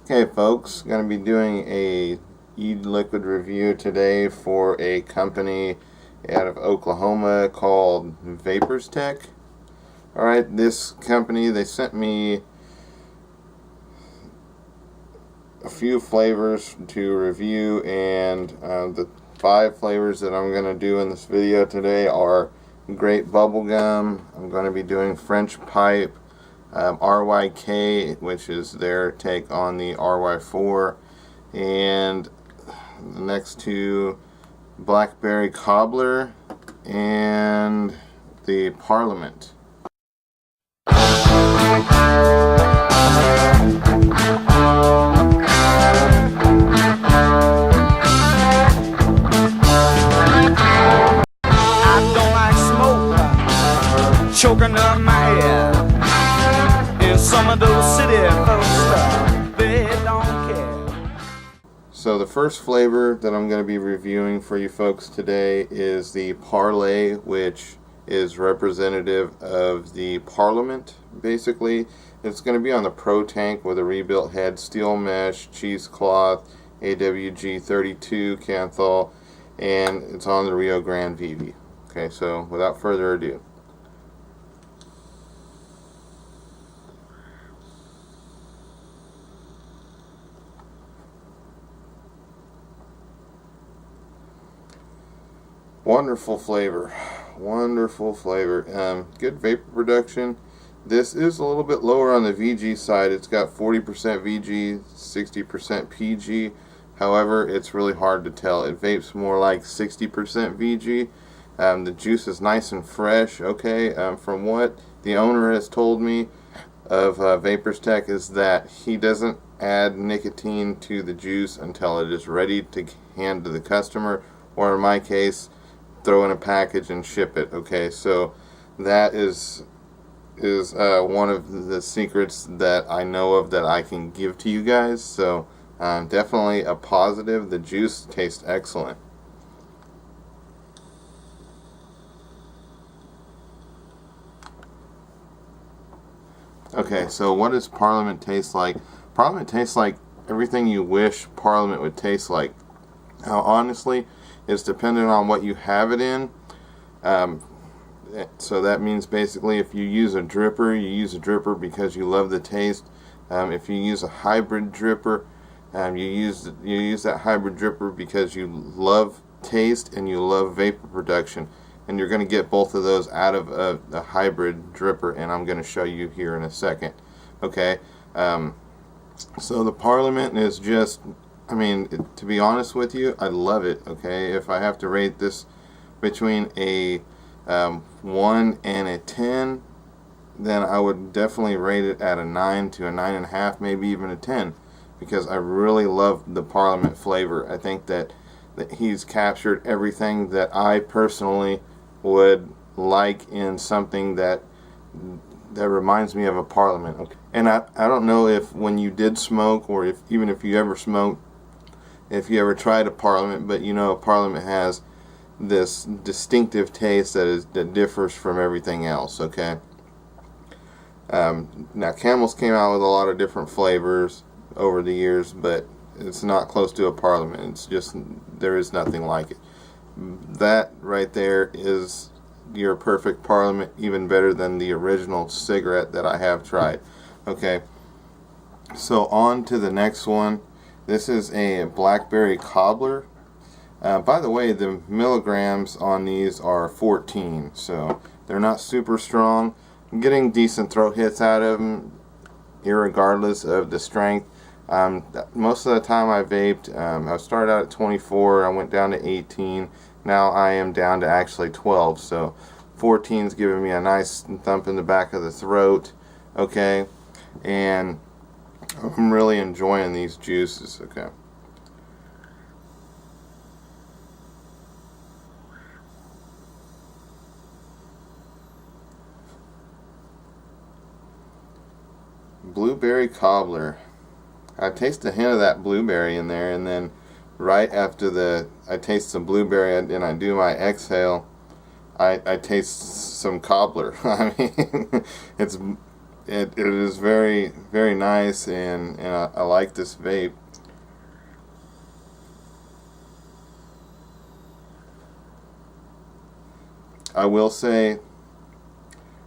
Okay folks, going to be doing a e-liquid review today for a company out of Oklahoma called Vapers Tech. Alright, this company, they sent me a few flavors to review, and the 5 flavors that I'm going to do in this video today are Grape Bubblegum. I'm going to be doing French Pipe, RYK, which is their take on the RY4, and the next 2, Blackberry Cobbler and the Parliament. Choking up my head. In some of those city folks, they don't care. So the first flavor that I'm going to be reviewing for you folks today is the Parlay, which is representative of the Parliament. Basically, it's going to be on the Pro Tank with a rebuilt head, steel mesh, cheesecloth, AWG 32 Canthal, and it's on the Rio Grande VV. Okay, so without further ado. Wonderful flavor, good vapor production. This is a little bit lower on the VG side. It's got 40% VG, 60% PG. However, it's really hard to tell. It vapes more like 60% VG. The juice is nice and fresh. Okay, from what the owner has told me of Vapers Tech is that he doesn't add nicotine to the juice until it is ready to hand to the customer, or in my case, throw in a package and ship it. Okay, so that is one of the secrets that I know of that I can give to you guys. So definitely a positive. The juice tastes excellent. Okay, so what does Parliament taste like? Parliament tastes like everything you wish Parliament would taste like. Now, honestly, it's dependent on what you have it in. So that means basically if you use a dripper, you use a dripper because you love the taste. If you use a hybrid dripper, you use that hybrid dripper because you love taste and you love vapor production. And you're going to get both of those out of a hybrid dripper, and I'm going to show you here in a second. Okay, so the Parliament is just, I mean, to be honest with you, I love it. Okay, if I have to rate this between a 1 and a 10, then I would definitely rate it at a 9 to a 9.5, maybe even a 10, because I really love the Parliament flavor. I think that he's captured everything that I personally would like in something that reminds me of a Parliament. Okay. And I don't know if when you did smoke, or even if you ever smoked, if you ever tried a Parliament, but you know a Parliament has this distinctive taste that differs from everything else. Okay. Now Camels came out with a lot of different flavors over the years, but it's not close to a Parliament. It's just, there is nothing like it. That right there is your perfect Parliament, even better than the original cigarette that I have tried. Okay, so on to the next one. This is a Blackberry Cobbler. By the way, the milligrams on these are 14, so they're not super strong. I'm getting decent throat hits out of them, irregardless of the strength. Most of the time I vaped, I started out at 24, I went down to 18, now I am down to actually 12, so 14's giving me a nice thump in the back of the throat. Okay, and I'm really enjoying these juices. Okay. Blueberry Cobbler. I taste a hint of that blueberry in there, and then right after I taste some blueberry and I do my exhale, I taste some cobbler. I mean, it's it is very, very nice, and I like this vape. I will say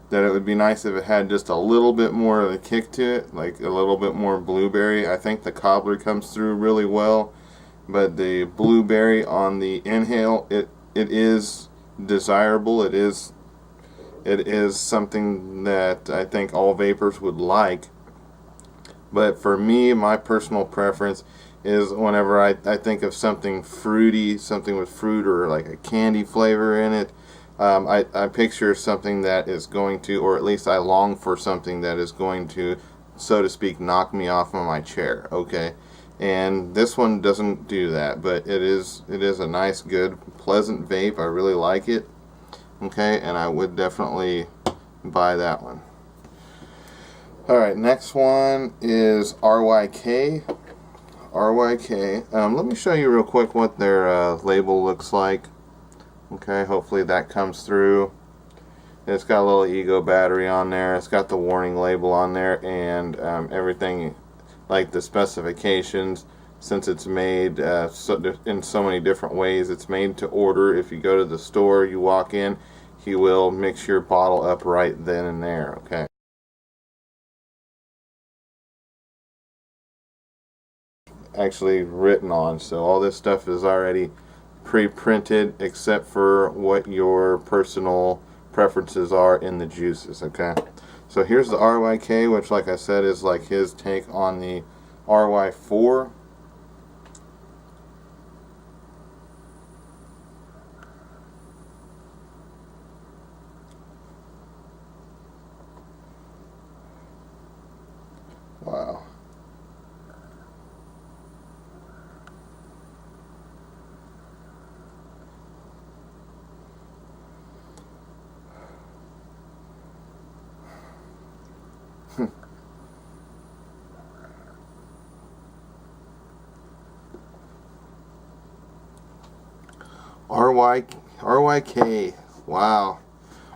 that it would be nice if it had just a little bit more of a kick to it, like a little bit more blueberry. I think the cobbler comes through really well, but the blueberry on the inhale, it is desirable. It is something that I think all vapors would like. But for me, my personal preference is whenever I think of something fruity, something with fruit or like a candy flavor in it, I picture something that is going to, or at least I long for something that is going to, so to speak, knock me off of my chair, okay? And this one doesn't do that, but it is a nice, good, pleasant vape. I really like it, okay? And I would definitely buy that one. Alright, next one is RYK. RYK. Let me show you real quick what their label looks like. Okay, hopefully that comes through. It's got a little ego battery on there. It's got the warning label on there, and everything, like the specifications, since it's made in so many different ways. It's made to order. If you go to the store, you walk in, he will mix your bottle up right then and there, okay? Actually written on, so all this stuff is already pre-printed except for what your personal preferences are in the juices, okay? So here's the RYK, which, like I said, is like his take on the RY4. Wow. RYK. Wow.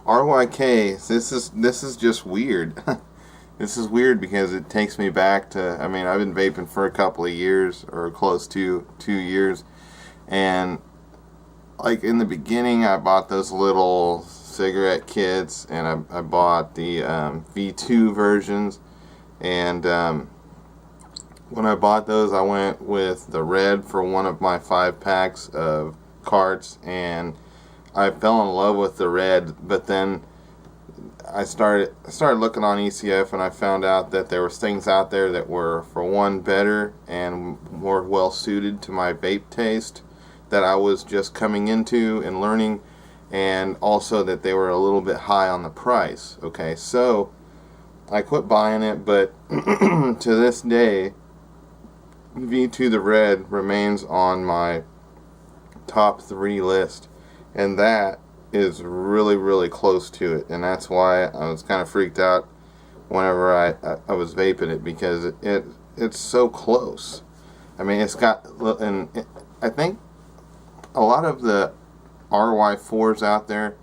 RYK. This is just weird. This is weird because it takes me back to, I mean, I've been vaping for a couple of years, or close to 2 years, and like in the beginning I bought those little cigarette kits, and I bought the V2 versions, and when I bought those, I went with the red for one of my 5 packs of carts, and I fell in love with the red. But then I started looking on ECF, and I found out that there was things out there that were, for one, better and more well suited to my vape taste that I was just coming into and learning, and also that they were a little bit high on the price. Okay, so I quit buying it, but to this day, V2 the red remains on my top 3 list, and that is really, really close to it, and that's why I was kind of freaked out whenever I was vaping it, because it's so close. I mean, it's got, and I think a lot of the RY4s out there,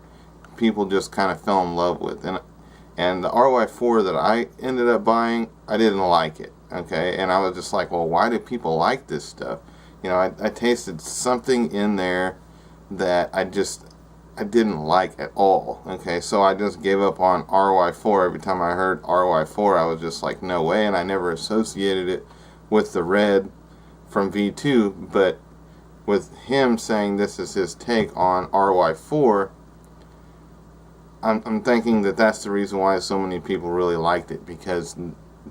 people just kind of fell in love with, and the RY4 that I ended up buying, I didn't like it, okay, and I was just like, well, why do people like this stuff? You know, I tasted something in there that I didn't like at all, okay, so I just gave up on RY4. Every time I heard RY4, I was just like, no way, and I never associated it with the red from V2, but with him saying this is his take on RY4, I'm thinking that that's the reason why so many people really liked it, because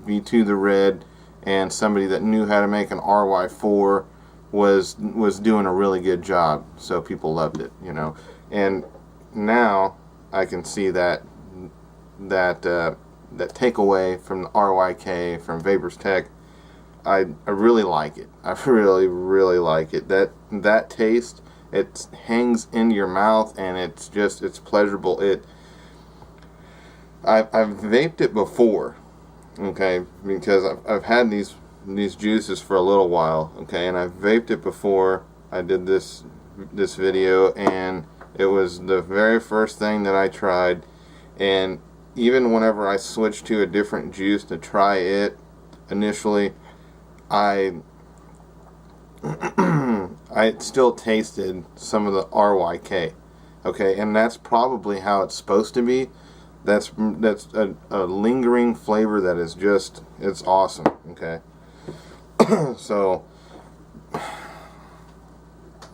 V2 the red and somebody that knew how to make an RY4 was doing a really good job, so people loved it, you know. And now I can see that takeaway from the RYK from Vapers Tech. I really like it. I really, really like it. That taste, it hangs in your mouth, and it's pleasurable. I've vaped it before, okay, because I've had these juices for a little while, okay, and I've vaped it before. I did this video, and it was the very first thing that I tried, and even whenever I switched to a different juice to try it initially, I I still tasted some of the RYK. Okay, and that's probably how it's supposed to be. That's a lingering flavor that is just, it's awesome. Okay, so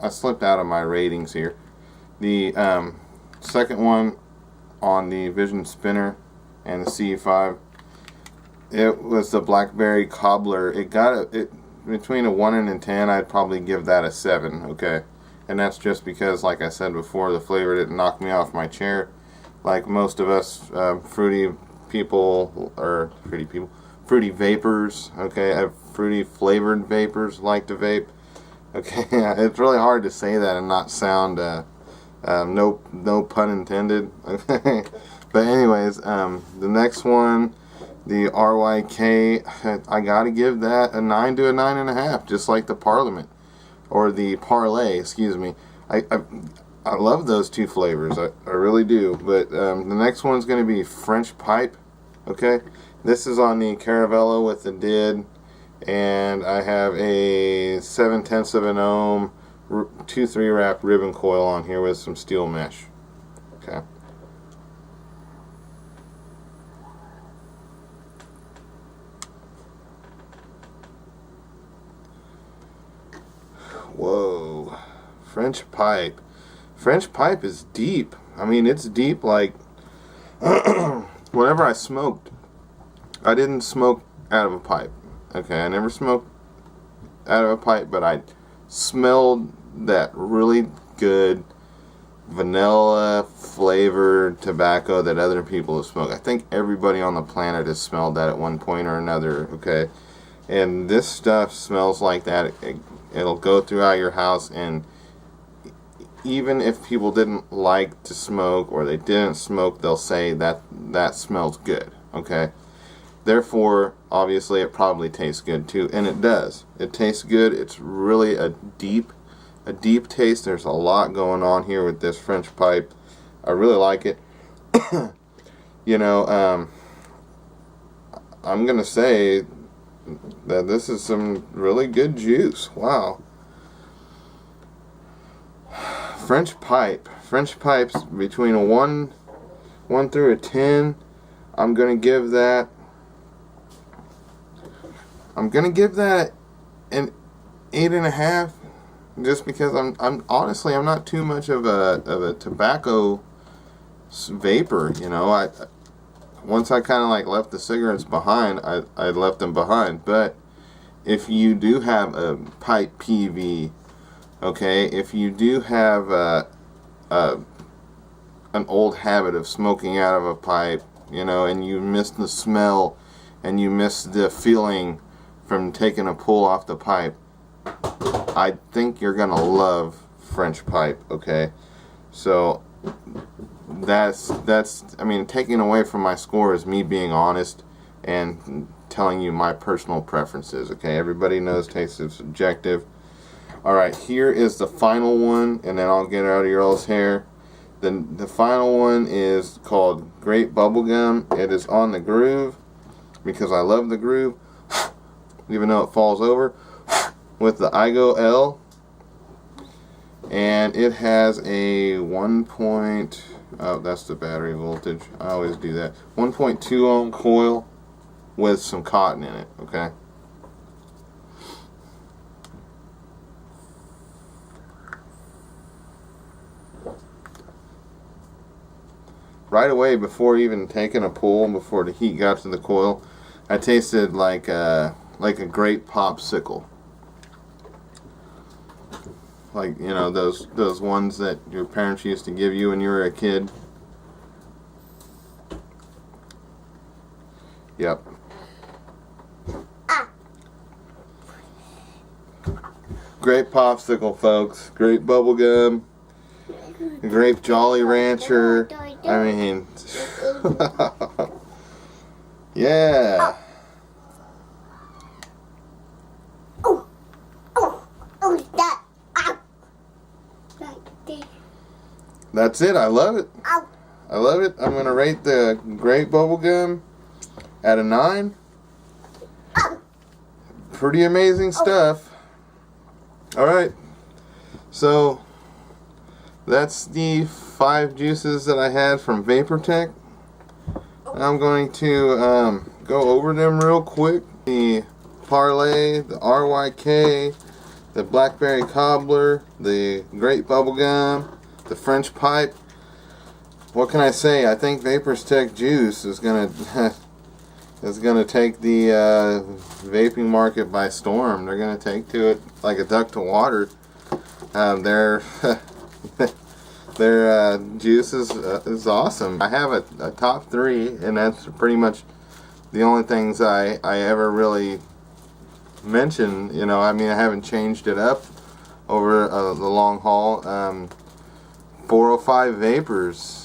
I slipped out of my ratings here. The second one on the Vision Spinner and the CE5, it was the Blackberry Cobbler. It got it between a 1 and a 10. I'd probably give that a 7. Okay, and that's just because, like I said before, the flavor didn't knock me off my chair. Like most of us fruity vapors. Okay, fruity flavored vapors like to vape. Okay, it's really hard to say that and not sound no pun intended. Okay, but anyways, the next one, the RYK, I gotta give that a 9 to a 9.5, just like the Parliament or the Parlay. Excuse me. I love those two flavors. I really do. But the next one's going to be French Pipe. Okay, this is on the Caravello with the did, and I have a 7/10 of an ohm 2/3 wrap ribbon coil on here with some steel mesh. Okay. Whoa, French Pipe. French Pipe is deep. I mean, it's deep like whenever I smoked, I didn't smoke out of a pipe. Okay, I never smoked out of a pipe, but I smelled that really good vanilla flavored tobacco that other people have smoked. I think everybody on the planet has smelled that at one point or another. Okay, and this stuff smells like that. It'll go throughout your house, and even if people didn't like to smoke or they didn't smoke, they'll say that smells good. Okay, therefore obviously it probably tastes good too, and it does. It tastes good. It's really a deep taste. There's a lot going on here with this French Pipe. I really like it. You know, I'm gonna say that this is some really good juice. Wow. French Pipes between a 1 through a 10. I'm gonna give that an 8.5, just because I'm honestly not too much of a tobacco vapor. You know, once I kind of like left the cigarettes behind, I left them behind. But if you do have a pipe PV, okay, if you do have an old habit of smoking out of a pipe, you know, and you miss the smell and you miss the feeling from taking a pull off the pipe, I think you're gonna love French Pipe. Okay, so that's I mean, taking away from my score is me being honest and telling you my personal preferences. Okay, everybody knows taste is subjective. Alright, here is the final one, and then I'll get out of your all's hair. The final one is called Grape Bubblegum. It is on the Groove, because I love the Groove, even though it falls over, with the IGO L. And it has a 1. Oh, that's the battery voltage. I always do that. 1.2 ohm coil with some cotton in it, okay? Right away, before even taking a pull, before the heat got to the coil, I tasted like a grape popsicle. Like, you know, those ones that your parents used to give you when you were a kid. Yep. Grape popsicle, folks. Grape bubblegum. Grape Jolly Rancher. I mean, yeah. That's it. I love it. I love it. I'm going to rate the Grape Bubblegum at a 9. Pretty amazing stuff. Alright, so that's the 5 juices that I had from VaporTech. I'm going to go over them real quick. The Parlay, the RYK, the Blackberry Cobbler, the Grape Bubblegum, the French Pipe. What can I say? I think VaporTech Juice is gonna take the vaping market by storm. They're gonna take to it like a duck to water. Their juice is awesome. I have a top 3, and that's pretty much the only things I ever really mention. You know, I mean, I haven't changed it up over the long haul. 405 Vapers.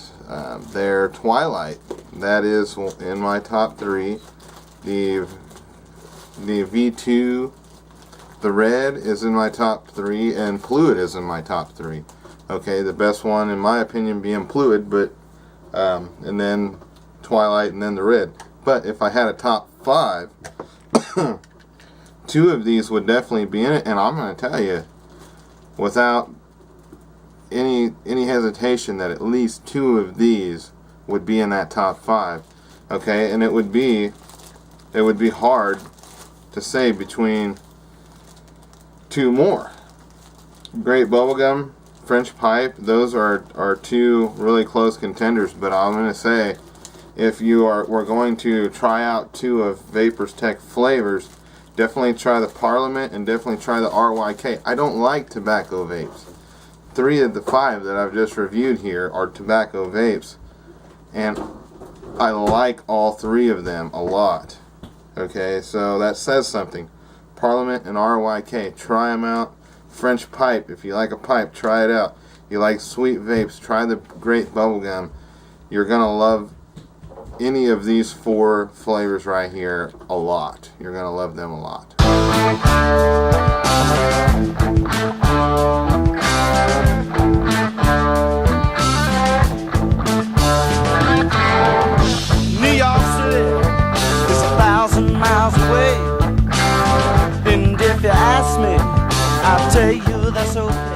Their Twilight, that is in my top 3. The V2, the red, is in my top 3, and Fluid is in my top 3. Okay, the best one in my opinion being Fluid, but and then Twilight, and then the red. But if I had a top 5, 2 of these would definitely be in it, and I'm going to tell you, without any hesitation, that at least 2 of these would be in that top 5. Okay, and it would be hard to say between 2 more. Grape Bubblegum, French Pipe, those are 2 really close contenders, but I'm going to say, if we're going to try out 2 of VaporTech flavors, definitely try the Parliament and definitely try the RYK. I don't like tobacco vapes. 3 of the 5 that I've just reviewed here are tobacco vapes, and I like all 3 of them a lot. Okay, so that says something. Parliament and RYK, try them out. French Pipe, if you like a pipe, try it out. You like sweet vapes, try the Grape Bubblegum. You're gonna love any of these 4 flavors right here a lot. You're gonna love them a lot. New York City is 1,000 miles away, and if you ask me, I'll tell you that's okay.